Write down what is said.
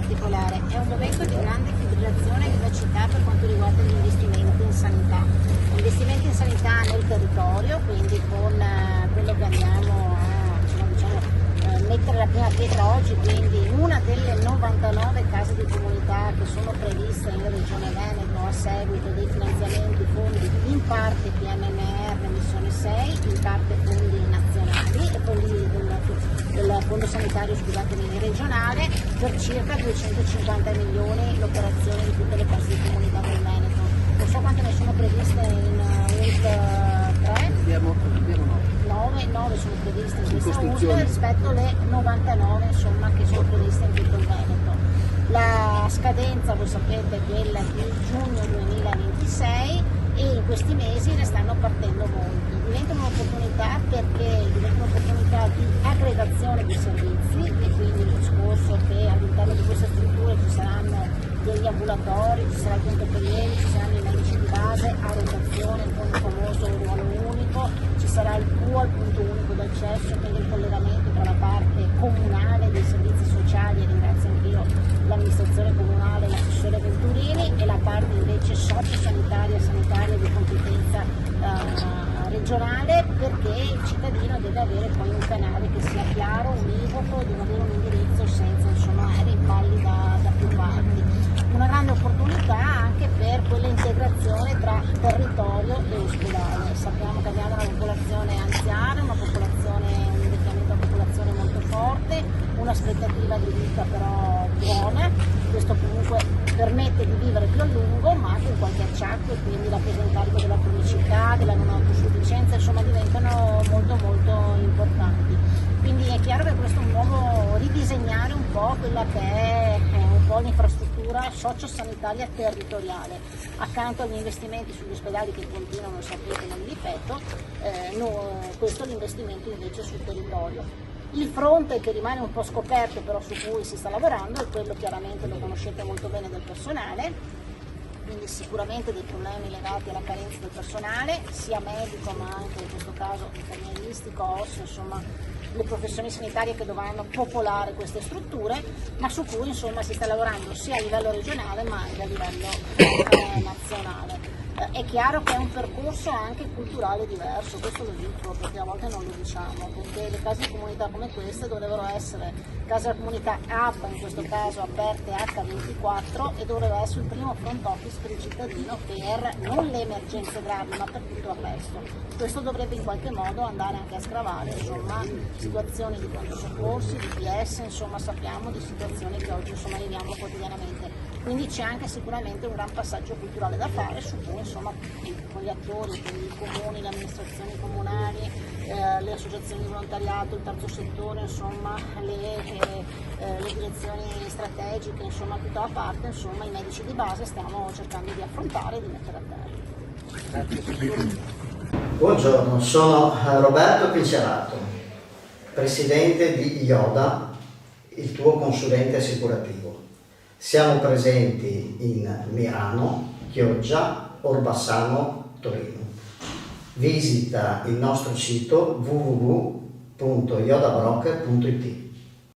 particolare, è un momento di grande fibrillazione e vivacità per quanto riguarda gli investimenti in sanità. Investimenti in sanità nel territorio, quindi con quello che andiamo a mettere la prima pietra oggi, quindi in una delle 99 case di comunità che sono previste in Regione Veneto a seguito dei finanziamenti fondi in parte PNRR missione 6, in parte fondi nazionali e fondi del Fondo Sanitario regionale per circa 250 milioni l'operazione di tutte le case di comunità del Veneto. Non so quante ne sono previste in ULT 3? Abbiamo 9 sono previste in questa ULT rispetto alle 99 insomma, che sono previste in tutto il Veneto. La scadenza, voi sapete, è quella di giugno 2026 e in questi mesi ne stanno partendo molti. Diventa un'opportunità perché diventa un'opportunità di aggregazione di servizi e quindi il discorso che all'interno di queste strutture ci saranno degli ambulatori, ci sarà il punto pediatrico, ci saranno i medici di base a rotazione con il famoso ruolo unico, ci sarà il PUA, il punto unico d'accesso, quindi il collegamento tra la parte comunale dei servizi sociali, e ringrazio anch'io l'amministrazione comunale, l'assessore Venturini, e la parte invece sociosanitaria e sanitaria di competenza regionale, perché il cittadino deve avere poi un canale che sia chiaro, univoco, deve avere un indirizzo senza rimpalli da più parti. Una grande opportunità anche per quell'integrazione tra territorio e ospedale. Sappiamo che abbiamo una popolazione anziana, un invecchiamento della popolazione molto forte, un'aspettativa di vita però buona, questo comunque permette di vivere più a lungo ma anche in qualche acciacco, e quindi la presa in carico della cronicità, della non autosufficienza, insomma diventano molto molto importanti. Quindi è chiaro che questo è un nuovo ridisegnare un po' quella che è un po' l'infrastruttura sociosanitaria territoriale. Accanto agli investimenti sugli ospedali che continuano, sapete, non li ripeto, questo è l'investimento invece sul territorio. Il fronte che rimane un po' scoperto, però su cui si sta lavorando, è quello, chiaramente lo conoscete molto bene, del personale, quindi sicuramente dei problemi legati alla carenza del personale, sia medico ma anche in questo caso infermieristico, osseo, insomma le professioni sanitarie che dovranno popolare queste strutture, ma su cui insomma si sta lavorando sia a livello regionale ma anche a livello nazionale. È chiaro che è un percorso anche culturale diverso, questo lo dico perché a volte non lo diciamo, perché le case di comunità come queste dovrebbero essere case di comunità hub, in questo caso aperte H24, e dovrebbe essere il primo front office per il cittadino per non le emergenze gravi ma per tutto il resto. Questo dovrebbe in qualche modo andare anche a scravare insomma, situazioni di pronto soccorsi, di PS, insomma sappiamo di situazioni che oggi insomma, viviamo quotidianamente. Quindi c'è anche sicuramente un gran passaggio culturale da fare su cui insomma con gli attori, quindi i comuni, le amministrazioni comunali, le associazioni di volontariato, il terzo settore, insomma le direzioni strategiche, insomma tutta la parte, insomma i medici di base stiamo cercando di affrontare e di mettere a terra. Buongiorno, sono Roberto Pincerato, presidente di IODA, il tuo consulente assicurativo. Siamo presenti in Mirano, Chioggia, Orbassano, Torino. Visita il nostro sito www.iodabroker.it.